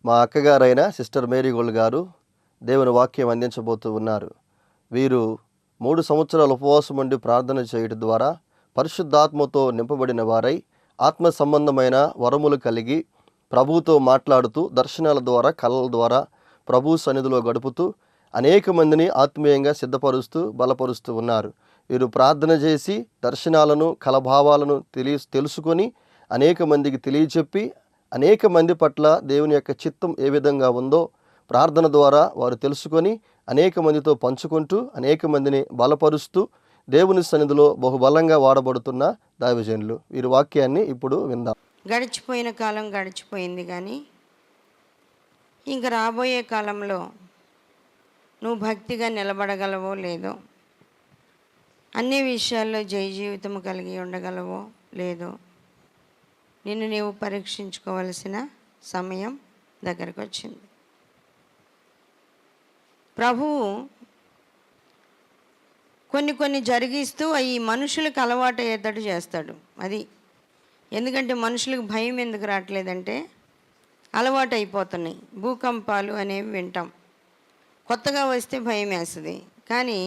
మా అక్కగారైన sister Mary gold గారు దేవుని వాక్యం అందించబోతూ ఉన్నారు. వీరు 3 సంవత్సరాల ఉపవాసం ఉండి ప్రార్థన చేయడం ద్వారా పరిశుద్ధాత్మతో నింపబడిన వారై ఆత్మ సంబంధమైన వరములు కలిగి ప్రభువుతో మాట్లాడుతూ దర్శనాల ద్వారా కళల ద్వారా ప్రభు సన్నిధిలో గడుపుతూ అనేక మందిని ఆత్మీయంగా సిద్ధపరుస్తూ బలపరుస్తూ ఉన్నారు. వీరు ప్రార్థన చేసి దర్శనాలను కలభావాలను తెలుసుకొని అనేక మందికి తెలియచెప్పి అనేక మంది పట్ల దేవుని యొక్క చిత్తం ఏ విధంగా ఉందో ప్రార్థన ద్వారా వారు తెలుసుకొని అనేక మందితో పంచుకుంటూ అనేక మందిని బలపరుస్తూ దేవుని సన్నిధిలో బహుబలంగా వాడబడుతున్న దైవజనులు. వీరి వాక్యాన్ని ఇప్పుడు విందాం. గడిచిపోయిన కాలం గడిచిపోయింది, కానీ ఇంక రాబోయే కాలంలో నువ్వు భక్తిగా నిలబడగలవో లేదో, అన్ని విషయాల్లో జయ జీవితం కలిగి ఉండగలవో లేదో నిన్ను నీవు పరీక్షించుకోవలసిన సమయం దగ్గరకు వచ్చింది. ప్రభువు కొన్ని జరిగిస్తూ ఈ మనుషులకు అలవాటు అయ్యేటట్టు చేస్తాడు. అది ఎందుకంటే మనుషులకు భయం ఎందుకు రావట్లేదంటే అలవాటు అయిపోతున్నాయి. భూకంపాలు అనేవి వింటాం, కొత్తగా వస్తే భయం వేస్తుంది. కానీ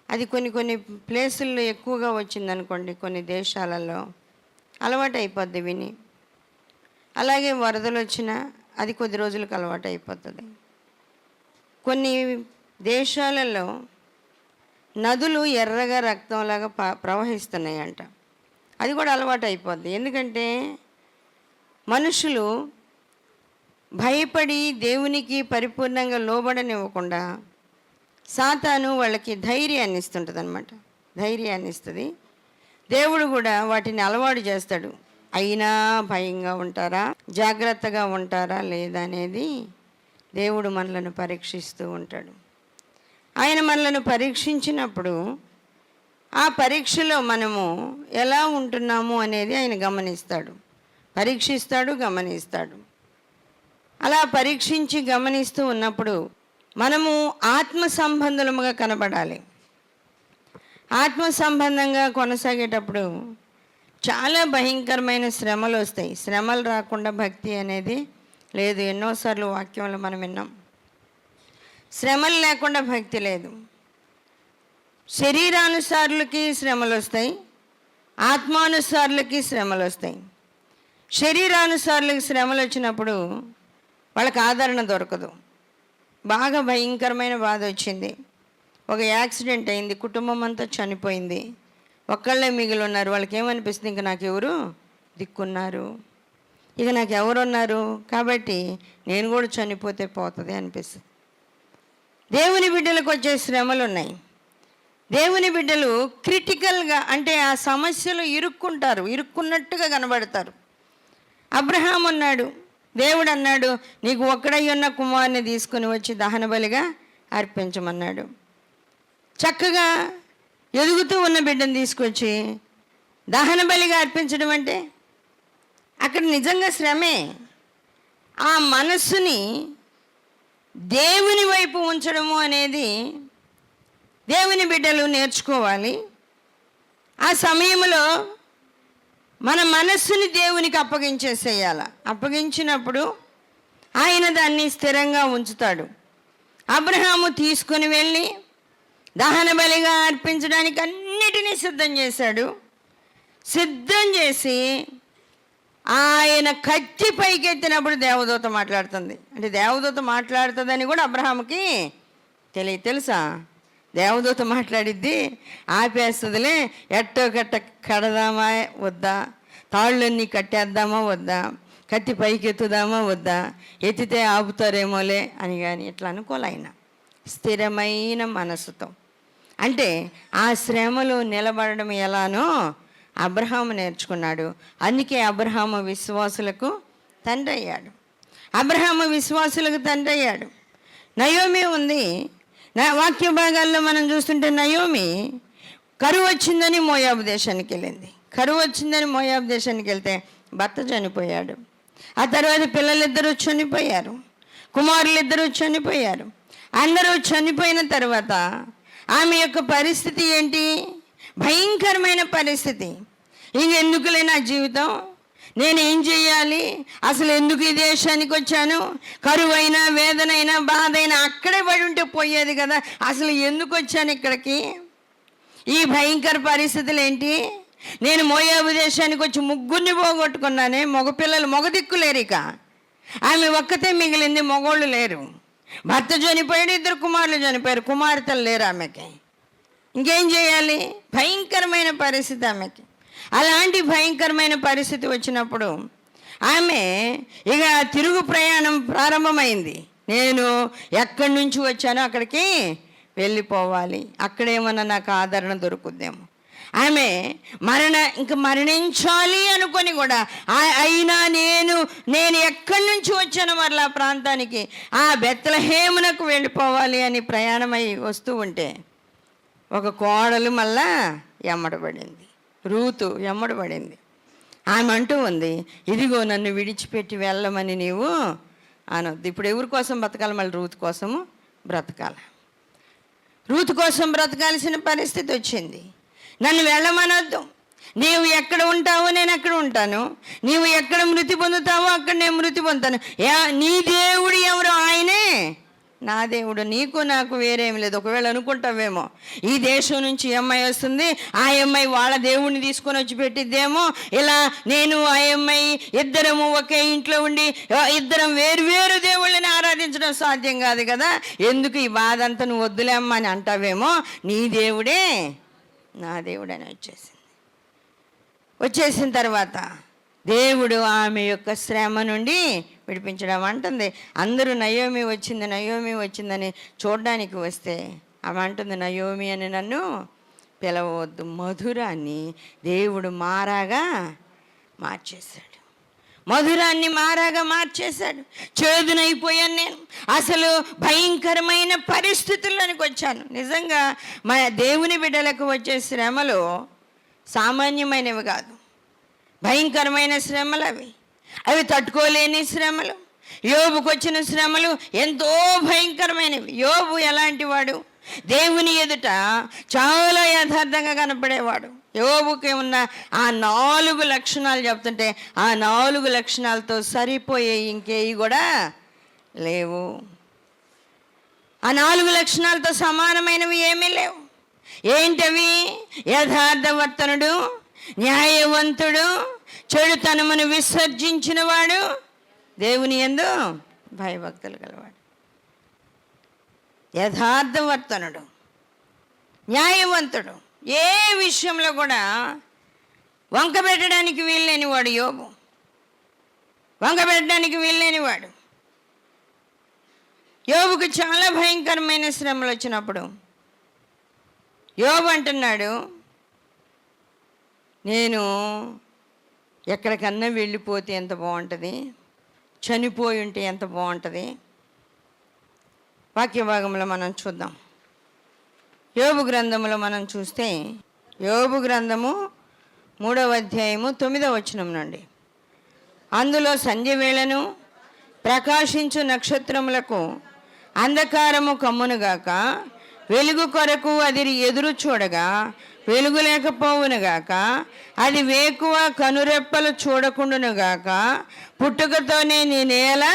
అది కొన్ని ప్లేసుల్లో ఎక్కువగా వచ్చిందనుకోండి, కొన్ని దేశాలలో అలవాటు అయిపోద్ది విని. అలాగే వరదలు వచ్చినా అది కొద్ది రోజులకు అలవాటు అయిపోతుంది. కొన్ని దేశాలలో నదులు ఎర్రగా రక్తంలాగా ప్రవహిస్తున్నాయంట, అది కూడా అలవాటు అయిపోద్ది. ఎందుకంటే మనుషులు భయపడి దేవునికి పరిపూర్ణంగా లోబడనివ్వకుండా సాతాను వాళ్ళకి ధైర్యాన్ని ఇస్తుంటుంది అన్నమాట. ధైర్యాన్ని ఇస్తుంది. దేవుడు కూడా వాటిని అలవాటు చేస్తాడు. అయినా భయంగా ఉంటారా, జాగ్రత్తగా ఉంటారా లేదా అనేది దేవుడు మనలను పరీక్షిస్తూ ఉంటాడు. ఆయన మనలను పరీక్షించినప్పుడు ఆ పరీక్షలో మనము ఎలా ఉంటున్నాము అనేది ఆయన గమనిస్తాడు, పరీక్షిస్తాడు, గమనిస్తాడు. అలా పరీక్షించి గమనిస్తూ ఉన్నప్పుడు మనము ఆత్మ సంబంధులముగా కనబడాలి. ఆత్మ సంబంధంగా కొనసాగేటప్పుడు చాలా భయంకరమైన శ్రమలు వస్తాయి. శ్రమలు రాకుండా భక్తి అనేది లేదు. ఎన్నోసార్లు వాక్యంలో మనం విన్నాం, శ్రమలు లేకుండా భక్తి లేదు. శరీరానుసారులకి శ్రమలు వస్తాయి, ఆత్మానుసారులకి శ్రమలు వస్తాయి. శరీరానుసారులకి శ్రమలు వచ్చినప్పుడు వాళ్ళకి ఆదరణ దొరకదు. బాగా భయంకరమైన బాధ వచ్చింది, ఒక యాక్సిడెంట్ అయింది, కుటుంబం అంతా చనిపోయింది, ఒక్కళ్ళే మిగిలి ఉన్నారు. వాళ్ళకి ఏమనిపిస్తుంది, ఇంక నాకు ఎవరు దిక్కున్నారు, ఇక నాకు ఎవరు ఉన్నారు, కాబట్టి నేను కూడా చనిపోతే పోతుంది అనిపిస్తుంది. దేవుని బిడ్డలకు వచ్చే శ్రమలు ఉన్నాయి. దేవుని బిడ్డలు క్రిటికల్గా అంటే ఆ సమస్యలు ఇరుక్కుంటారు, ఇరుక్కున్నట్టుగా కనబడతారు. అబ్రహాం ఉన్నాడు, దేవుడు అన్నాడు నీకు ఒక్కడై ఉన్న కుమారుని తీసుకుని వచ్చి దహన బలిగా అర్పించమన్నాడు. చక్కగా ఎదుగుతూ ఉన్న బిడ్డను తీసుకొచ్చి దహన బలిగా అర్పించడం అంటే అక్కడ నిజంగా శ్రమే. ఆ మనస్సుని దేవుని వైపు ఉంచడము అనేది దేవుని బిడ్డలు నేర్చుకోవాలి. ఆ సమయంలో మన మనస్సుని దేవునికి అప్పగించేసేయాల. అప్పగించినప్పుడు ఆయన దాన్ని స్థిరంగా ఉంచుతాడు. అబ్రహాము తీసుకుని వెళ్ళి దహన బలిగా అర్పించడానికి అన్నిటినీ సిద్ధం చేశాడు. సిద్ధం చేసి ఆయన కత్తి పైకెత్తినప్పుడు దేవదూత మాట్లాడుతుంది. అంటే దేవదూత మాట్లాడుతుందని కూడా అబ్రహాముకి తెలుసా? దేవదూత మాట్లాడిద్ది, ఆపేస్తుందిలే, ఎట్టో గట్ట కడదామా వద్దా, తాళ్ళన్నీ కట్టేద్దామా వద్దా, కత్తి పైకి ఎత్తుదామా వద్దా, ఎత్తితే ఆపుతారేమోలే అని కానీ ఇట్లా అనుకోలేఆయన స్థిరమైన మనసుతో. అంటే ఆ శ్రమలో నిలబడడం ఎలానో అబ్రహాము నేర్చుకున్నాడు. అందుకే అబ్రహాము విశ్వాసులకు తండ్రి అయ్యాడు. అబ్రహాము విశ్వాసులకు తండ్రి అయ్యాడు. నయోమి ఉంది, వాక్య భాగాల్లో మనం చూస్తుంటే నయోమి కరువు వచ్చిందని మోయాబు దేశానికి వెళ్ళింది. కరువు వచ్చిందని మోయాబు దేశానికి వెళ్తే భర్త చనిపోయాడు. ఆ తర్వాత పిల్లలిద్దరూ చనిపోయారు, కుమారులిద్దరూ చనిపోయారు. అందరూ చనిపోయిన తర్వాత ఆమె యొక్క పరిస్థితి ఏంటి? భయంకరమైన పరిస్థితి. ఇంకెందుకులే నా జీవితం, నేనేం చెయ్యాలి? అసలు ఎందుకు ఈ దేశానికి వచ్చాను? కరువైనా, వేదనైనా, బాధ అయినా అక్కడే పడి ఉంటే పోయేది కదా. అసలు ఎందుకు వచ్చాను ఇక్కడికి? ఈ భయంకర పరిస్థితులు ఏంటి? నేను మోయాబు దేశానికి వచ్చి ముగ్గురిని పోగొట్టుకున్నానే. మగపిల్లలు, మగ దిక్కు లేరు. ఇక ఆమె ఒక్కతే మిగిలింది, మగోళ్ళు లేరు. భర్త చనిపోయాడు, 2 కుమారులు చనిపోయారు, కుమార్తెలు లేరు ఆమెకి. ఇంకేం చేయాలి? భయంకరమైన పరిస్థితి ఆమెకి. అలాంటి భయంకరమైన పరిస్థితి వచ్చినప్పుడు ఆమె ఇక తిరుగు ప్రయాణం ప్రారంభమైంది. నేను ఎక్కడి నుంచి వచ్చానో అక్కడికి వెళ్ళిపోవాలి, అక్కడేమన్నా నాకు ఆదరణ దొరుకుద్దేమో. ఆమె ఇంక మరణించాలి అనుకొని కూడా అయినా నేను ఎక్కడి నుంచి వచ్చానో మరలా ప్రాంతానికి, ఆ బెత్లెహేమునకు వెళ్ళిపోవాలి అని ప్రయాణమై వస్తూ ఉంటే ఒక కోడలు మళ్ళా ఎమ్మడబడింది, రూతు ఎమ్మడబడింది. ఆమె అంటూ ఉంది, ఇదిగో నన్ను విడిచిపెట్టి వెళ్ళమని నీవు అనొద్దు. ఇప్పుడు ఎవరి కోసం బ్రతకాలి? మళ్ళీ రూతు కోసము బ్రతకాలి. రూతు కోసం బ్రతకాల్సిన పరిస్థితి వచ్చింది. నన్ను వెళ్ళమనొద్దు. నీవు ఎక్కడ ఉంటావో నేను అక్కడ ఉంటాను, నీవు ఎక్కడ మృతి పొందుతావో అక్కడ నేను మృతి పొందుతాను. నీ దేవుడు ఎవరు? ఆయనే నా దేవుడు. నీకు నాకు వేరేమి లేదు. ఒకవేళ అనుకుంటావేమో ఈ దేశం నుంచి ఈ అమ్మాయి వస్తుంది, ఆ అమ్మాయి వాళ్ళ దేవుడిని తీసుకొని వచ్చి పెట్టిద్దేమో, ఇలా నేను ఆ అమ్మాయి ఇద్దరము ఒకే ఇంట్లో ఉండి ఇద్దరం వేరు దేవుళ్ళని ఆరాధించడం సాధ్యం కాదు కదా, ఎందుకు ఈ బాధ అంతా నువ్వు వద్దులేమ్మా అని అంటావేమో. నీ దేవుడే నా దేవుడు అని వచ్చేసిన తర్వాత దేవుడు ఆమె యొక్క శ్రమ నుండి విడిపించడం అంటుంది. అందరూ నయోమి వచ్చిందని చూడడానికి వస్తే ఆమె అంటుంది, నయోమి అని నన్ను పిలవవద్దు, మధురాన్ని దేవుడు మారాగా మార్చేశాడు. మధురాన్ని మారాగా మార్చేశాడు. చేదునైపోయాను నేను. అసలు భయంకరమైన పరిస్థితుల్లోనికి వచ్చాను. నిజంగా మన దేవుని బిడ్డలకు వచ్చే శ్రమలు సామాన్యమైనవి కాదు, భయంకరమైన శ్రమలు అవి తట్టుకోలేని శ్రమలు. యోబుకు వచ్చిన శ్రమలు ఎంతో భయంకరమైనవి. యోబు ఎలాంటి వాడు? దేవుని ఎదుట చాలా యథార్థంగా కనపడేవాడు. యోబుకి ఉన్న ఆ 4 లక్షణాలు చెప్తుంటే ఆ 4 లక్షణాలతో సరిపోయే ఇంకేవి కూడా లేవు. ఆ 4 లక్షణాలతో సమానమైనవి ఏమీ లేవు. ఏంటవి? యథార్థవర్తనుడు, న్యాయవంతుడు, చెడుతనమును విసర్జించినవాడు, దేవుని యందు భయభక్తులు గలవాడు. యథార్థవర్తనుడు, న్యాయవంతుడు, ఏ విషయంలో కూడా వంక పెట్టడానికి వీల్లేనివాడు యోబు. వంక పెట్టడానికి వీల్లేనివాడు. యోబుకు చాలా భయంకరమైన శ్రమలు వచ్చినప్పుడు యోబు అంటున్నాడు, నేను ఎక్కడికన్నా వెళ్ళిపోతే ఎంత బాగుంటుంది, చనిపోయి ఉంటే ఎంత బాగుంటుంది. వాక్య భాగంలో మనం చూద్దాం. యోబు గ్రంథంలో మనం చూస్తే యోబు గ్రంథము 3వ అధ్యాయము 9వ వచనం నుండి, అందులో సంధ్య వేళను ప్రకాశించు నక్షత్రములకు అంధకారము కమ్మునుగాక, వెలుగు కొరకు అది ఎదురు చూడగా వెలుగు లేకపోవునుగాక, అది వేకువ కనురెప్పలు చూడకుండునుగాక, పుట్టుకతోనే నేనేలా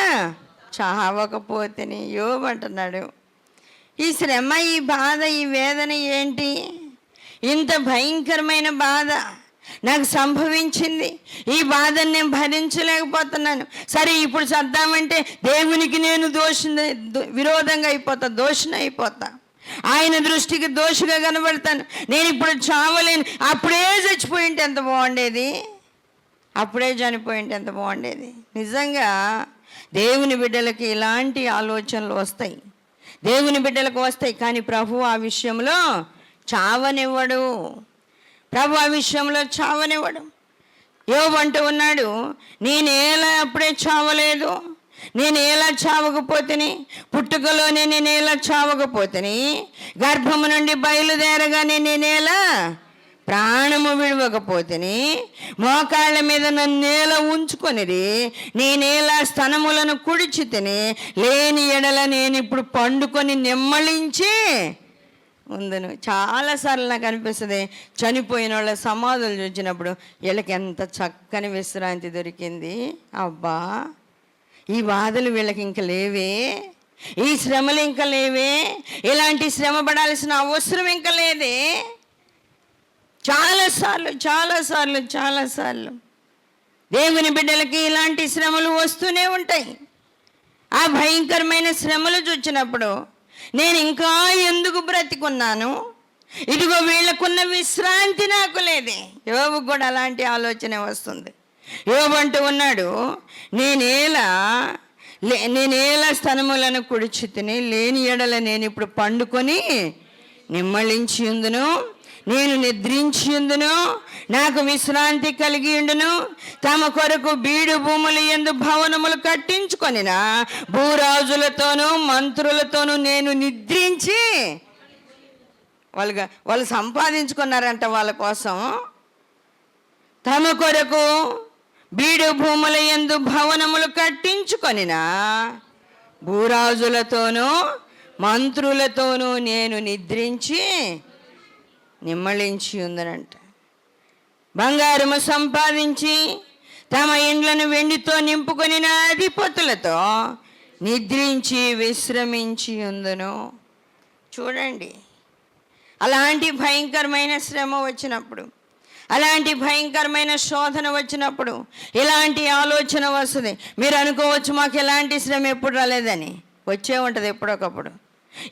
చావకపోతేని. యోబు అంటున్నాడు, ఈ శ్రమ, ఈ బాధ, ఈ వేదన ఏంటి? ఇంత భయంకరమైన బాధ నాకు సంభవించింది. ఈ బాధను నేను భరించలేకపోతున్నాను. సరే, ఇప్పుడు చద్దామంటే దేవునికి నేను విరోధంగా అయిపోతా, దోషిని అయిపోతా, ఆయన దృష్టికి దోషిగా కనబడతాను. నేను ఇప్పుడు చావలేను. అప్పుడే చచ్చిపోయి ఉంటే ఎంత బాగుండేది, అప్పుడే చనిపోయి ఉంటే ఎంత బాగుండేది. నిజంగా దేవుని బిడ్డలకి ఇలాంటి ఆలోచనలు వస్తాయి, దేవుని బిడ్డలకు వస్తాయి. కానీ ప్రభు ఆ విషయంలో చావనివ్వడు. ప్రభు ఆ విషయంలో చావనివ్వడు. యోబు అంటూ ఉన్నాడు, నేనేలా అప్పుడే చావలేదు, నేను ఎలా చావకపోతేని, పుట్టుకలోనే నేను ఎలా చావకపోతేని, గర్భము నుండి బయలుదేరగానే నేనేలా ప్రాణము విడవకపోతేని, మోకాళ్ళ మీద నన్ను నేల ఉంచుకొనిది, నేనేలా స్తనములను కుడిచి తిని, లేని ఎడల నేను ఇప్పుడు పండుకొని నెమ్మళించి ఉందను. చాలాసార్లు నాకు అనిపిస్తుంది, చనిపోయిన వాళ్ళ సమాధులు చూసినప్పుడు వీళ్ళకి ఎంత చక్కని విశ్రాంతి దొరికింది. అబ్బా, ఈ బాధలు వీళ్ళకి ఇంక లేవే, ఈ శ్రమలు ఇంకా లేవే, ఇలాంటి శ్రమ పడాల్సిన అవసరం ఇంకా లేదే. చాలాసార్లు దేవుని బిడ్డలకి ఇలాంటి శ్రమలు వస్తూనే ఉంటాయి. ఆ భయంకరమైన శ్రమలు చూచినప్పుడు నేను ఇంకా ఎందుకు బ్రతికున్నాను, ఇదిగో వీళ్ళకున్న విశ్రాంతి నాకు లేదే. యోబు కూడా అలాంటి ఆలోచన వస్తుంది. యోబు అంటూ ఉన్నాడు, నేనేలా స్తనములను కుడిచి తిని లేని ఎడల నేను ఇప్పుడు పండుకొని నిమ్మళించి ఉందును, నేను నిద్రించి ఉందును, నాకు విశ్రాంతి కలిగి ఉండును. తమ కొరకు బీడు భూములు యందు భవనములు కట్టించుకొనిన భూరాజులతోనూ మంత్రులతోనూ నేను నిద్రించి, వాళ్ళు సంపాదించుకున్నారంట వాళ్ళ కోసం. తమ కొరకు బీడు భూముల యందు భవనములు కట్టించుకొనిన భూరాజులతోనూ మంత్రులతోనూ నేను నిద్రించి నిమ్మళించి ఉందనంట. బంగారము సంపాదించి తమ ఇండ్లను వెండితో నింపుకొనిన అధిపతులతో నిద్రించి విశ్రమించి ఉందను. చూడండి, అలాంటి భయంకరమైన శ్రమ వచ్చినప్పుడు, అలాంటి భయంకరమైన శోధన వచ్చినప్పుడు ఇలాంటి ఆలోచన వస్తుంది. మీరు అనుకోవచ్చు, మాకు ఎలాంటి శ్రమ ఎప్పుడు రాలేదని. వచ్చే ఉంటుంది ఎప్పుడొకప్పుడు.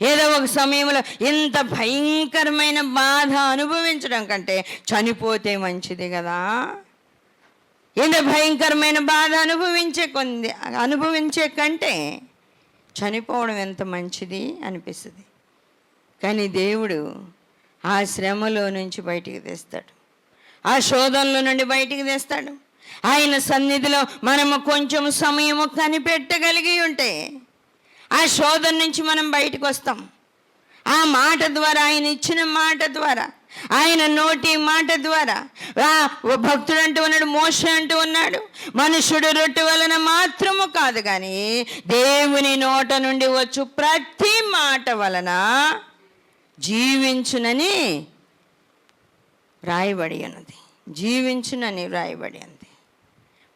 ఏదో ఒక సమయంలో ఇంత భయంకరమైన బాధ అనుభవించడం కంటే చనిపోతే మంచిది కదా. ఇంత భయంకరమైన బాధ అనుభవించే కంటే చనిపోవడం ఎంత మంచిది అనిపిస్తుంది. కానీ దేవుడు ఆ శ్రమలో నుంచి బయటికి తెస్తాడు, ఆ శోధనలో నుండి బయటికి తెస్తాడు. ఆయన సన్నిధిలో మనము కొంచెం సమయము కనిపెట్టగలిగి ఉంటే ఆ శోధన నుంచి మనం బయటకు వస్తాం. ఆ మాట ద్వారా, ఆయన ఇచ్చిన మాట ద్వారా, ఆయన నోటి మాట ద్వారా. భక్తుడు అంటూ ఉన్నాడు, మోషే అంటూ ఉన్నాడు, మనుషుడు రొట్టె వలన మాత్రము కాదు కానీ దేవుని నోట నుండి వచ్చు ప్రతి మాట వలన జీవించునని రాయబడి ఉన్నది. జీవించునని రాయబడి ఉంది.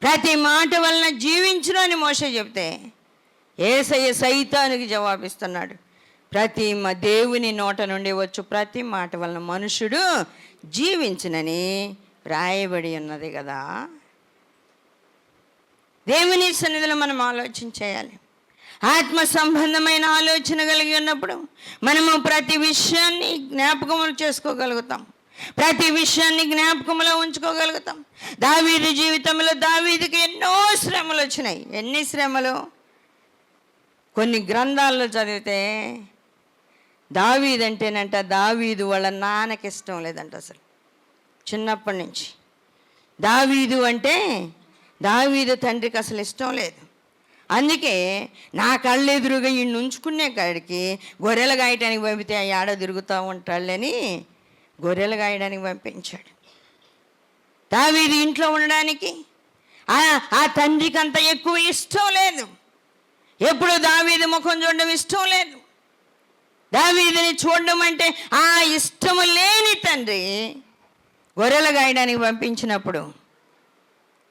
ప్రతి మాట వలన జీవించును అని మోషే చెప్తే యేసయ్య సైతానికి జవాబిస్తున్నాడు, దేవుని నోట నుండి వచ్చు ప్రతి మాట వలన మనుషుడు జీవించునని రాయబడి ఉన్నది కదా. దేవుని సన్నిధిలో మనం ఆలోచన చేయాలి. ఆత్మ సంబంధమైన ఆలోచన కలిగి ఉన్నప్పుడు మనము ప్రతి విషయాన్ని జ్ఞాపకములు చేసుకోగలుగుతాం, ప్రతి విషయాన్ని జ్ఞాపకంలో ఉంచుకోగలుగుతాం. దావీదు జీవితంలో దావీదుకి ఎన్నో శ్రమలు వచ్చినాయి. ఎన్ని శ్రమలు! కొన్ని గ్రంథాల్లో చదివితే దావీదు అంటేనంట, దావీదు వాళ్ళ నాన్నకి ఇష్టం లేదంట అసలు. చిన్నప్పటి నుంచి దావీదు అంటే దావీదు తండ్రికి అసలు ఇష్టం లేదు. అందుకే నా కళ్ళెదురుగా ఈ ఉంచుకునే కాడికి గొర్రెలు గాయటానికి పంపితే ఆ ఏడ తిరుగుతూ ఉంటాళ్ళని గొర్రెలు గాయడానికి పంపించాడు. దావీదు ఇంట్లో ఉండడానికి ఆ తండ్రికి అంత ఎక్కువ ఇష్టం లేదు. ఎప్పుడు దావీదు ముఖం చూడడం ఇష్టం లేదు. దావీదుని చూడడం అంటే ఆ ఇష్టము లేని తండ్రి గొర్రెలు గాయడానికి పంపించినప్పుడు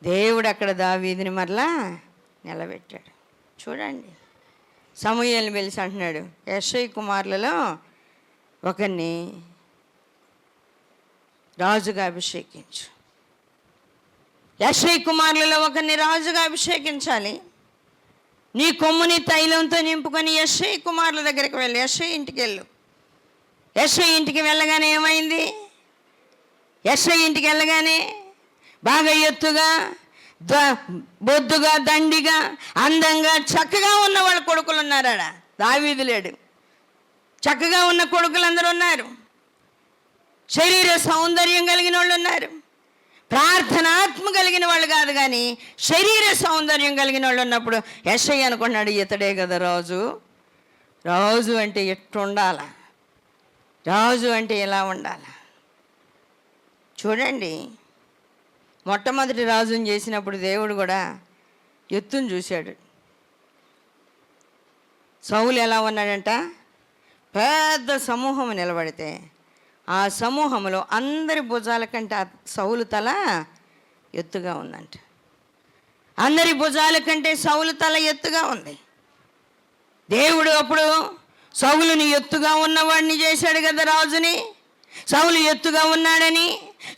దేవుడు అక్కడ దావీదుని మరలా నిలబెట్టాడు. చూడండి, సమూయేలుని పిలిచి అంటున్నాడు, యెష్షయి కుమారులలో ఒకరిని రాజుగా అభిషేకించు. యెష్షయి కుమారులలో ఒకరిని రాజుగా అభిషేకించాలి. నీ కొమ్ముని తైలంతో నింపుకొని యెష్షయి కుమారుల దగ్గరికి వెళ్ళి యెష్షయి ఇంటికి వెళ్ళు. యెష్షయి ఇంటికి వెళ్ళగానే ఏమైంది? యెష్షయి ఇంటికి వెళ్ళగానే బాగా ఎత్తుగా, బొద్దుగా, దండిగా, అందంగా, చక్కగా ఉన్న వాళ్ళ కొడుకులు ఉన్నారాడ. దావీదు లేడు. చక్కగా ఉన్న కొడుకులందరూ ఉన్నారు. శరీర సౌందర్యం కలిగిన వాళ్ళు ఉన్నారు. ప్రార్థనాత్మ కలిగిన వాళ్ళు కాదు కానీ శరీర సౌందర్యం కలిగిన వాళ్ళు ఉన్నప్పుడు యెష్షయి అనుకున్నాడు, ఇతడే కదా రాజు. రాజు అంటే ఎట్టుండాల, రాజు అంటే ఎలా ఉండాల. చూడండి, మొట్టమొదటి రాజుని చేసినప్పుడు దేవుడు కూడా ఎత్తుని చూశాడు. సౌలు ఎలా ఉన్నాడంట? పెద్ద సమూహం నిలబడితే ఆ సమూహంలో అందరి భుజాల కంటే ఆ సౌలు తల ఎత్తుగా ఉందంట. అందరి భుజాల కంటే సౌలు తల ఎత్తుగా ఉంది. దేవుడు అప్పుడు సౌలుని ఎత్తుగా ఉన్నవాడిని చేశాడు కదా రాజుని. సౌలు ఎత్తుగా ఉన్నాడని,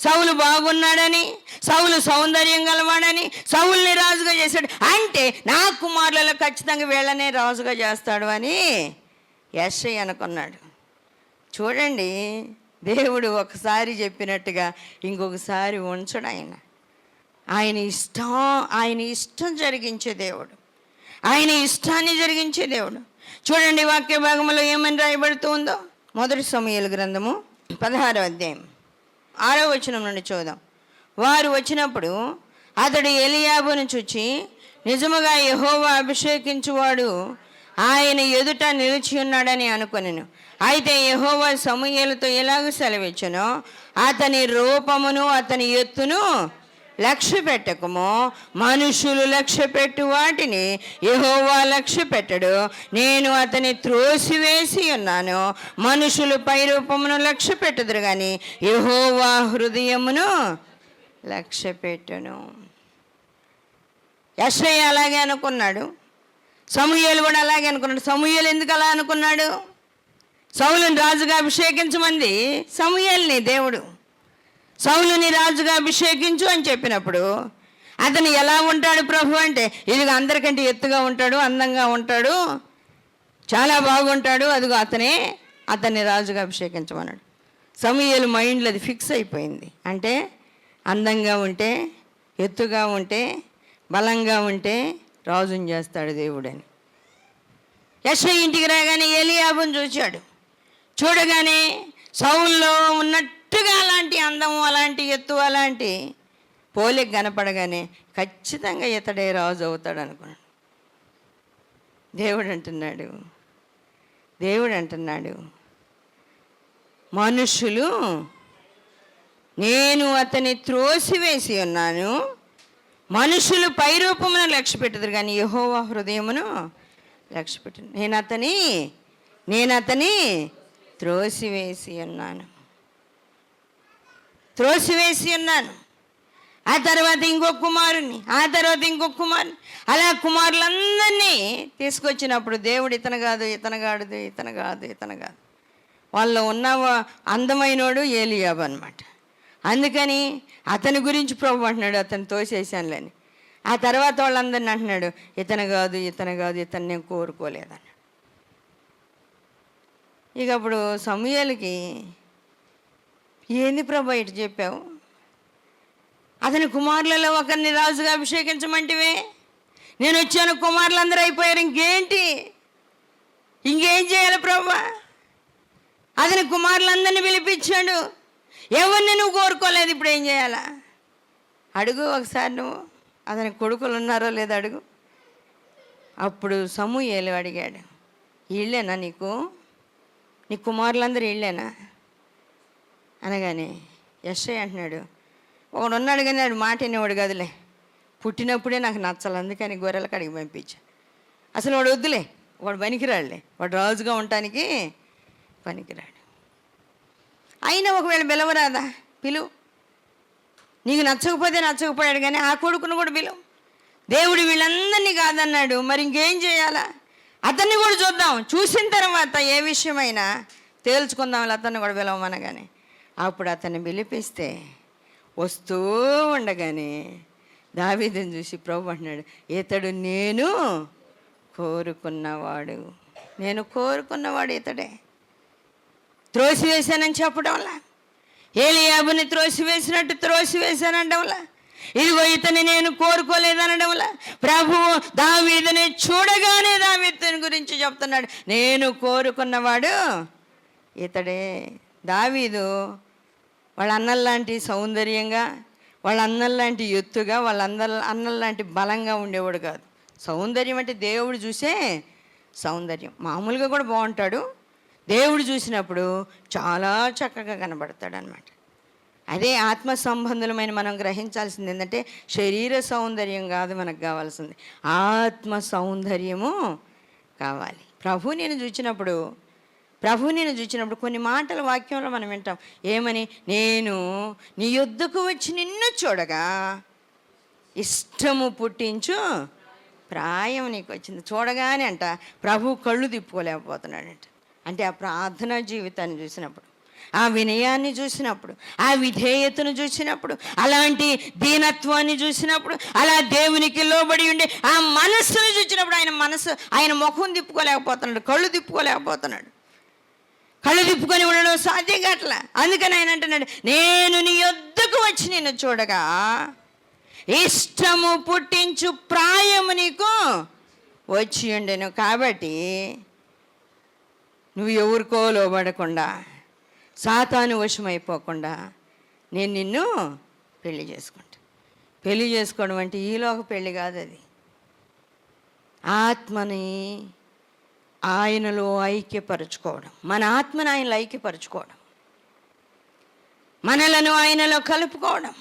సౌలు బాగున్నాడని, సౌలు సౌందర్యం గలవాడని సౌలుని రాజుగా చేశాడు. అంటే నా కుమారులలో ఖచ్చితంగా వీళ్ళనే రాజుగా చేస్తాడు అని యెషయా అనుకున్నాడు. చూడండి, దేవుడు ఒకసారి చెప్పినట్టుగా ఇంకొకసారి ఉంచడు. ఆయన ఇష్టం జరిగించే దేవుడు, ఆయన ఇష్టాన్ని జరిగించే దేవుడు. చూడండి వాక్య భాగంలో ఏమని రాయబడుతూ ఉందో. 1 సమూయేలు గ్రంథము 16వ అధ్యాయం 6వ వచనం నుండి చూద్దాం. వారు వచ్చినప్పుడు అతడు ఎలీయాబును చూచి, నిజముగా యెహోవా అభిషేకించువాడు ఆయన ఎదుట నిలిచి ఉన్నాడని అనుకొనెను. అయితే యెహోవా సమూయేలుతో ఎలాగ సెలవిచ్చెనో, అతని రూపమును అతని ఎత్తును లక్ష్య పెట్టకము. మనుషులు లక్ష్య పెట్టు వాటిని యెహోవా లక్ష్య పెట్టడు. నేను అతని త్రోసివేసి ఉన్నాను. మనుషులు పై రూపమును లక్ష్య పెట్టుదురు కానీ యెహోవా హృదయమును లక్ష్య పెట్టును. యెషయా అలాగే అనుకున్నాడు, సమూయేలు కూడా అలాగే అనుకున్నాడు. సమూయేలు ఎందుకు అలా అనుకున్నాడు? సౌలుని రాజుగా అభిషేకించమంది సమూయేలుని దేవుడు. సౌలుని రాజుగా అభిషేకించు అని చెప్పినప్పుడు అతను ఎలా ఉంటాడు ప్రభు అంటే, ఇదిగో అందరికంటే ఎత్తుగా ఉంటాడు, అందంగా ఉంటాడు, చాలా బాగుంటాడు, అదిగో అతన్ని రాజుగా అభిషేకించమన్నాడు. సమూయేలు మైండ్లో అది ఫిక్స్ అయిపోయింది. అంటే అందంగా ఉంటే, ఎత్తుగా ఉంటే, బలంగా ఉంటే రాజుని చేస్తాడు దేవుడని. యెషయా ఇంటికి రాగానే ఎలీయాబుని చూశాడు. చూడగానే సౌల్లో ఉన్నట్టుగా అలాంటి అందము, అలాంటి ఎత్తు, అలాంటి పోలిక కనపడగానే ఖచ్చితంగా ఇతడే రాజు అవుతాడు అనుకున్నాడు. దేవుడు అంటున్నాడు, మనుషులు నేను అతని త్రోసివేసి ఉన్నాను. మనుషులు పై రూపమును లక్ష్య పెట్టుదురు కానీ యెహోవా హృదయమును లక్ష్య పెట్టు. నేను అతని త్రోసివేసి ఉన్నాను. ఆ తర్వాత ఇంకొక కుమారుని, ఆ తర్వాత ఇంకొక కుమారుని, అలా కుమారులందరినీ తీసుకొచ్చినప్పుడు దేవుడు ఇతను కాదు వాళ్ళలో ఉన్న అందమైనోడు ఏలీయాబు అనమాట. అందుకని అతని గురించి ప్రభు అంటున్నాడు, అతను తోసేసానులేని. ఆ తర్వాత వాళ్ళందరిని అంటున్నాడు, ఇతను కాదు, నేను కోరుకోలేదన్నాడు. ఇక అప్పుడు సమూయేలుకి, ఏంది ప్రభు ఇటు చెప్పావు? అతని కుమారులలో ఒకరిని రాజుగా అభిషేకించమంటివే, నేను వచ్చాను, కుమారులందరూ అయిపోయారు, ఇంకేం చేయాలి ప్రభు? అతని కుమారులందరినీ పిలిపించాడు, ఎవరిని నువ్వు కోరుకోలేదు, ఇప్పుడు ఏం చేయాలా? అడుగు ఒకసారి, నువ్వు అతని కొడుకులు ఉన్నారో లేదో అడుగు. అప్పుడు సమూయేలు అడిగాడు, వీళ్ళేనా నీ కుమారులందరూ వీళ్ళేనా అనగానే యెషయా అంటున్నాడు, ఒకడు ఉన్నాడు కానీ వాడు మాట వినేవాడు కాదులే, పుట్టినప్పుడే నాకు నచ్చాలి, అందుకని గొర్రెల కాడికి పంపించా. అసలు వాడు వద్దులే, వాడు పనికిరాడులే, వాడు రాజుగా ఉండటానికి పనికిరాడు. అయినా ఒకవేళ పిలవరాదా? పిలువు. నీకు నచ్చకపోయాడు కానీ ఆ కొడుకును కూడా పిలువు. దేవుడు వీళ్ళందరినీ కాదన్నాడు, మరి ఇంకేం చేయాలా? అతన్ని కూడా చూద్దాం, చూసిన తర్వాత ఏ విషయమైనా తేల్చుకుందాం, అతన్ని కూడా పిలవమనగానే అప్పుడు అతన్ని పిలిపిస్తే వస్తూ ఉండగానే దావీదుని చూసి ప్రభు అంటున్నాడు, ఇతడు నేను కోరుకున్నవాడు ఇతడే. త్రోసివేశానని చెప్పడం వల్ల, ఏలీయాబుని త్రోసివేసినట్టు త్రోసివేశానడం వల్ల, ఇదిగో ఇతని నేను కోరుకోలేదనడం వల్ల ప్రభువు దావీదుని చూడగానే దావీదుని గురించి చెప్తున్నాడు, నేను కోరుకున్నవాడు ఇతడే. దావీదు వాళ్ళ అన్నల్లాంటి సౌందర్యంగా, వాళ్ళ అన్నల్లాంటి ఎత్తుగా, వాళ్ళ అన్నల్లాంటి బలంగా ఉండేవాడు కాదు. సౌందర్యం అంటే దేవుడు చూసే సౌందర్యం. మామూలుగా కూడా బాగుంటాడు, దేవుడు చూసినప్పుడు చాలా చక్కగా కనబడతాడు అనమాట. అదే ఆత్మ సంబంధులమైన మనం గ్రహించాల్సింది ఏంటంటే, శరీర సౌందర్యం కాదు మనకు కావాల్సింది, ఆత్మ సౌందర్యము కావాలి. ప్రభు నేను చూసినప్పుడు ప్రభు నేను చూసినప్పుడు కొన్ని మాటల వాక్యంలో మనం వింటాం ఏమని, నేను నీ యొద్దకు వచ్చి నిన్ను చూడగా ఇష్టము పుట్టించు ప్రాయం నీకు వచ్చింది. చూడగానే అంట ప్రభు కళ్ళు తిప్పుకోలేకపోతున్నాడంట. అంటే ఆ ప్రార్థనా జీవితాన్ని చూసినప్పుడు, ఆ వినయాన్ని చూసినప్పుడు, ఆ విధేయతను చూసినప్పుడు, అలాంటి దీనత్వాన్ని చూసినప్పుడు, అలా దేవునికి లోబడి ఉండి ఆ మనస్సును చూసినప్పుడు ఆయన ముఖం తిప్పుకోలేకపోతున్నాడు, కళ్ళు తిప్పుకోలేకపోతున్నాడు. కళ్ళు తిప్పుకొని ఉండడం సాధ్యం కావట్లా. అందుకని ఆయన అంటున్నాడు, నేను నీ యొద్దకు వచ్చి నిన్ను చూడగా ఇష్టము పుట్టించు ప్రాయము నీకు వచ్చి ఉండెను. కాబట్టి నువ్వు ఎవరికో లోబడకుండా, సాతాను వశమైపోకుండా నేను నిన్ను పెళ్లి చేసుకుంటా. పెళ్లి చేసుకోవడం అంటే ఈలోక పెళ్లి కాదు, అది ఆత్మని ఆయనలో ఐక్యపరచుకోవడం, మన ఆత్మను ఆయనలో ఐక్యపరచుకోవడం, మనలను ఆయనలో కలుపుకోవడం,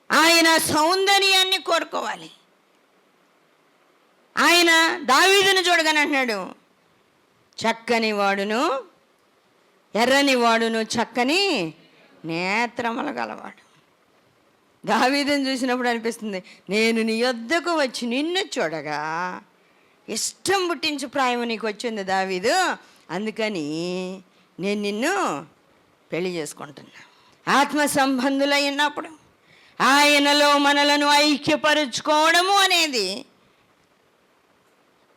ఆయన సౌందర్యాన్ని కోరుకోవాలి. ఆయన దావీదును చూడగానే అంటున్నాడు, చక్కని వాడును ఎర్రని వాడును చక్కని నేత్రములు గలవాడు. దావీదును చూసినప్పుడు అనిపిస్తుంది, నేను నీ యొద్దకు వచ్చి నిన్ను చూడగా ఇష్టం పుట్టించు ప్రాయం నీకు వచ్చింది దావీదు, అందుకని నేను నిన్ను పెళ్లి చేసుకుంటున్నా. ఆత్మ సంబంధులై ఉన్నప్పుడు ఆయనలో మనలను ఐక్యపరుచుకోవడము అనేది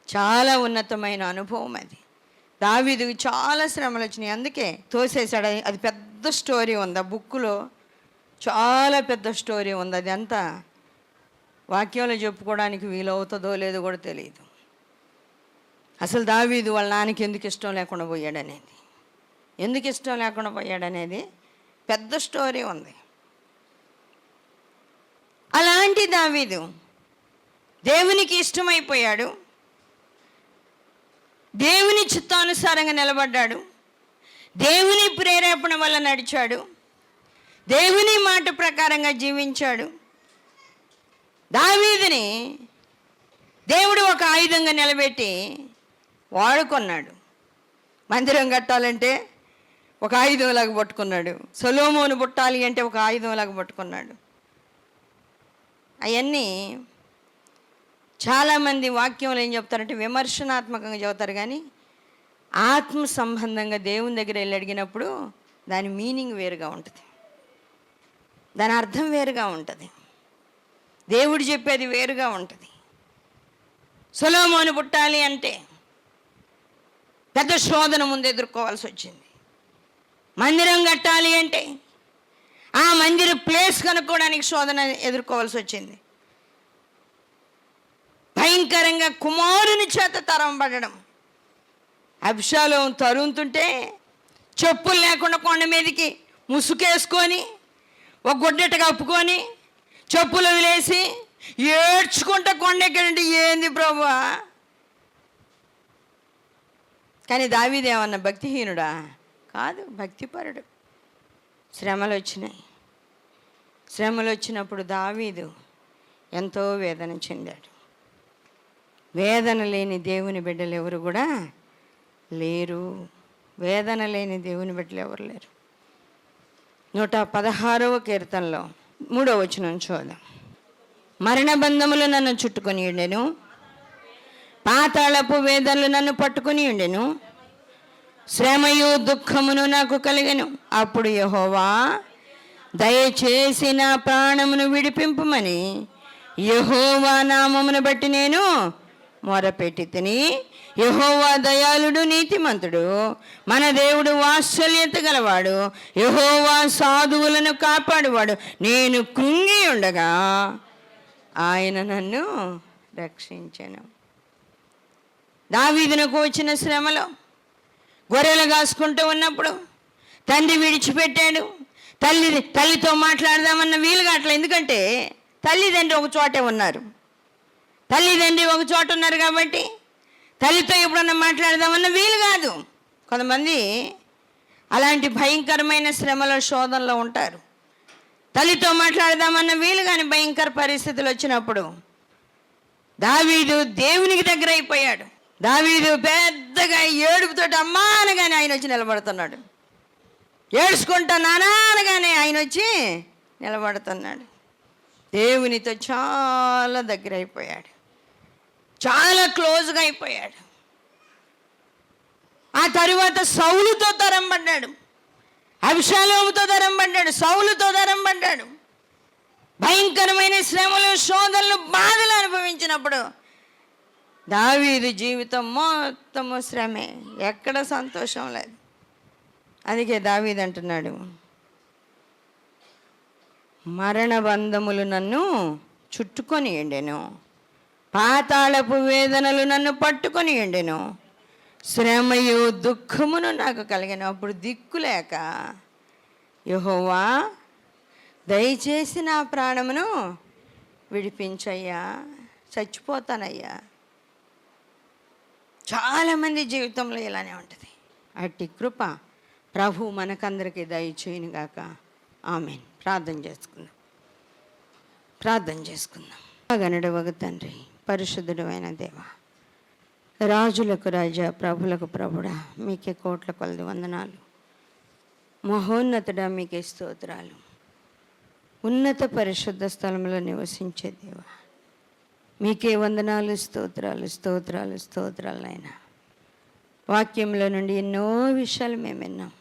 చాలా ఉన్నతమైన అనుభవం. అది దావీదుకు చాలా శ్రమలు వచ్చినాయి, అందుకే తోసేశాడు. అది పెద్ద స్టోరీ ఉంది ఆ బుక్కులో, చాలా పెద్ద స్టోరీ ఉంది. అది అంతా వాక్యంలో చెప్పుకోవడానికి వీలవుతుందో లేదో కూడా తెలియదు. అసలు దావీదు వాళ్ళ నాన్నకి ఎందుకు ఇష్టం లేకుండా పోయాడనేది, ఎందుకు ఇష్టం లేకుండా పోయాడనేది పెద్ద స్టోరీ ఉంది. అలాంటి దావీదు దేవునికి ఇష్టమైపోయాడు, దేవుని చిత్తానుసారంగా నిలబడ్డాడు, దేవుని ప్రేరేపణ వల్ల నడిచాడు, దేవుని మాట ప్రకారంగా జీవించాడు. దావీదుని దేవుడు ఒక ఆయుధంగా నిలబెట్టి వాడుకున్నాడు. మందిరం కట్టాలంటే ఒక ఆయుధంలాగా పట్టుకున్నాడు, సొలొమోను పుట్టాలి అంటే ఒక ఆయుధంలాగా పట్టుకున్నాడు. అవన్నీ చాలామంది వాక్యంలో ఏం చెప్తారంటే విమర్శనాత్మకంగా చెబుతారు, కానీ ఆత్మ సంబంధంగా దేవుని దగ్గర వెళ్ళి అడిగినప్పుడు దాని మీనింగ్ వేరుగా ఉంటుంది, దాని అర్థం వేరుగా ఉంటుంది, దేవుడు చెప్పేది వేరుగా ఉంటుంది. సొలొమోను పుట్టాలి అంటే పెద్ద శోధన ముందు ఎదుర్కోవాల్సి వచ్చింది. మందిరం కట్టాలి అంటే ఆ మందిర ప్లేస్ కనుక్కోవడానికి శోధన ఎదుర్కోవాల్సి వచ్చింది. భయంకరంగా కుమారుని చేత తరంబడడం, అబ్షాలోము తరుముతుంటే చెప్పులు లేకుండా కొండ మీదకి ముసుకేసుకొని ఒక గుడ్డెట కప్పుకొని చెప్పులు వదిలేసి ఏడ్చుకుంటా కొండ ఎక్కడంటే ఏంది ప్రభువా. కానీ దావీదు ఏమన్నా భక్తిహీనుడా? కాదు, భక్తిపరుడు. శ్రమలు వచ్చినాయి. శ్రమలు వచ్చినప్పుడు దావీదు ఎంతో వేదన చెందాడు. వేదన లేని దేవుని బిడ్డలు ఎవరు కూడా లేరు. వేదన లేని దేవుని బిడ్డలు ఎవరు లేరు. 116వ కీర్తనలో 3వ వచనం చూద్దాం. మరణ బంధములు నన్ను చుట్టుకొని ఉండెను, పాతాళపు వేదనలు నన్ను పట్టుకొని ఉండెను, శ్రమయు దుఃఖమును నాకు కలిగెను. అప్పుడు యెహోవా దయచేసి నా ప్రాణమును విడిపింపుమని యెహోవా నామమును బట్టి నేను మొరపెట్టి తిని, యెహోవా దయాళుడు నీతిమంతుడు, మన దేవుడు వాత్సల్యత గలవాడు, యెహోవా సాధువులను కాపాడువాడు. నేను కృంగి ఉండగా ఆయన నన్ను రక్షించెను. దావీదునకు వచ్చిన శ్రమలో గొర్రెలు కాసుకుంటూ ఉన్నప్పుడు తండ్రి విడిచిపెట్టాడు. తల్లితో మాట్లాడదామన్న వీలుగా అట్లా, ఎందుకంటే తల్లిదండ్రి ఒక చోటే ఉన్నారు. తల్లిదండ్రి ఒక చోట ఉన్నారు కాబట్టి తల్లితో ఎప్పుడన్నా మాట్లాడదామన్న వీలు కాదు. కొంతమంది అలాంటి భయంకరమైన శ్రమల శోధనలో ఉంటారు. తల్లితో మాట్లాడదామన్న వీలు కానీ భయంకర పరిస్థితులు వచ్చినప్పుడు దావీదు దేవునికి దగ్గర అయిపోయాడు. దావీదు పెద్దగా ఏడుపుతోటి అమ్మా అనగానే ఆయన వచ్చి నిలబడుతున్నాడు. ఏడ్చుకుంటా నానా అనగానే ఆయన వచ్చి నిలబడుతున్నాడు. దేవునితో చాలా దగ్గర అయిపోయాడు, చాలా క్లోజ్గా అయిపోయాడు. ఆ తరువాత సౌలుతో తరం పడ్డాడు, అబ్షాలోముతో తరం పడ్డాడు, సౌలుతో తరం పడ్డాడు. భయంకరమైన శ్రమలు, శోధనలు, బాధలు అనుభవించినప్పుడు దావీదు జీవితం మొత్తము శ్రమే, ఎక్కడ సంతోషం లేదు. అందుకే దావీదు అంటున్నాడు, మరణ బంధములు నన్ను చుట్టుకొని ఎండెను, పాతాళపు వేదనలు నన్ను పట్టుకొని ఎండెను, శ్రమయు దుఃఖమును నాకు కలిగాను. అప్పుడు దిక్కులేక యెహోవా దయచేసి నా ప్రాణమును విడిపించయ్యా, చచ్చిపోతానయ్యా. చాలామంది జీవితంలో ఇలానే ఉంటుంది. అట్టి కృప ప్రభు మనకందరికీ దయచేయునుగాక. ఆమేన్. ప్రార్థన చేసుకుందాం. గనుడవగు తండ్రి, పరిశుద్ధుడు అయిన దేవ, రాజులకు రాజా, ప్రభులకు ప్రభుడా, మీకే కోట్ల కొలది వందనాలు. మహోన్నతుడా, మీకే స్తోత్రాలు. ఉన్నత పరిశుద్ధ స్థలంలో నివసించే దేవ, మీకే వందనాలు, స్తోత్రాలు నాయనా. వాక్యంలో నుండి ఎన్నో విషయాలు మేము విన్నాం.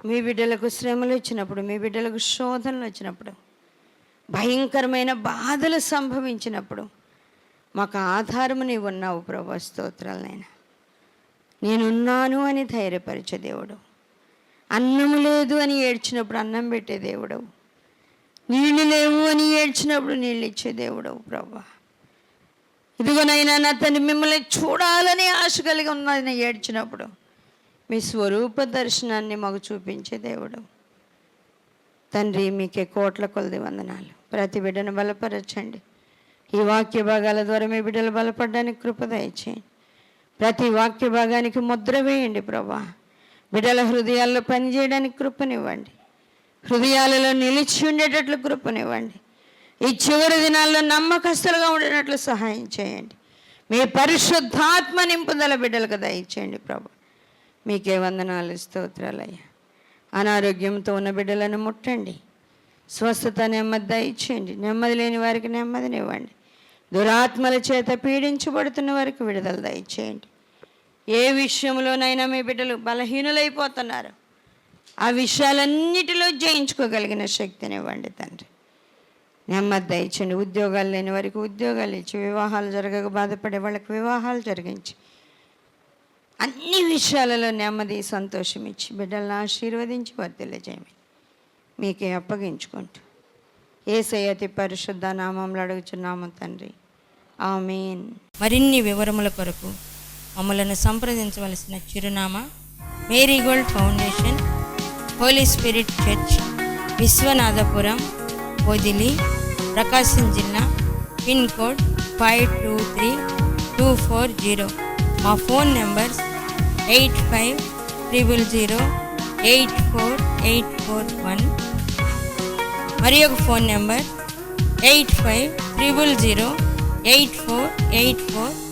మీ బిడ్డలకు శ్రమలు వచ్చినప్పుడు, మీ బిడ్డలకు శోధనలు వచ్చినప్పుడు, భయంకరమైన బాధలు సంభవించినప్పుడు మాకు ఆధారము నీవు ఉన్నావు ప్రభు. స్తోత్రాలనైనా. నేనున్నాను అని ధైర్యపరిచే దేవుడు, అన్నం లేదు అని ఏడ్చినప్పుడు అన్నం పెట్టే దేవుడవు, నీళ్ళు లేవు అని ఏడ్చినప్పుడు నీళ్ళు ఇచ్చే దేవుడవు ప్రభు. ఇదిగోనైనా నా తండ్రి, మిమ్మల్ని చూడాలని ఆశ కలిగి ఉన్నదని ఏడ్చినప్పుడు మీ స్వరూప దర్శనాన్ని మాకు చూపించే దేవుడు తండ్రి. మీకే కోట్ల కొలది వందనాలు. ప్రతి బిడ్డను బలపరచండి. ఈ వాక్య భాగాల ద్వారా మీ బిడ్డలు బలపడడానికి కృప దయచేయండి. ప్రతి వాక్య భాగానికి ముద్ర వేయండి ప్రభా. బిడ్డల హృదయాల్లో పనిచేయడానికి కృపనివ్వండి, హృదయాలలో నిలిచి ఉండేటట్లు కృపనివ్వండి. ఈ చివరి దినాల్లో నమ్మకస్తులుగా ఉండేటట్లు సహాయం చేయండి. మీ పరిశుద్ధాత్మ నింపుదల బిడ్డలకు దయచేయండి ప్రభా. మీకే వందనాలు, స్తోత్రాలయ్యా. అనారోగ్యంతో ఉన్న బిడ్డలను ముట్టండి, స్వస్థత, నెమ్మది దయచేయండి. నెమ్మది లేని వారికి నెమ్మదినివ్వండి. దురాత్మల చేత పీడించబడుతున్న వారికి విడుదల దయచేయండి. ఏ విషయంలోనైనా మీ బిడ్డలు బలహీనులైపోతున్నారు, ఆ విషయాలన్నిటిలో జయించుకోగలిగిన శక్తినివ్వండి తండ్రి. నెమ్మది దయచేయండి. ఉద్యోగాలు లేని వారికి ఉద్యోగాలు ఇచ్చి, వివాహాలు జరగక బాధపడే వాళ్ళకి వివాహాలు జరిగించి, అన్ని విషయాలలో నెమ్మది, సంతోషం ఇచ్చి బిడ్డలను ఆశీర్వదించి వర్ధిల్లజేయమని మీకే అప్పగించుకుంటూ యేసయ్య అతి పరిశుద్ధ నామంలో అడుగుచున్నాము తండ్రి. ఆమేన్. మరిన్ని వివరముల కొరకు మమ్మలను సంప్రదించవలసిన చిరునామా Marigold Foundation, Holy Spirit Church, Vishwanathapuram, Podili, Prakasam జిల్లా. Pin code 523240. మా ఫోన్ నెంబర్స్ 8500084841. మరి ఒక ఫోన్ నెంబర్ 8500084841.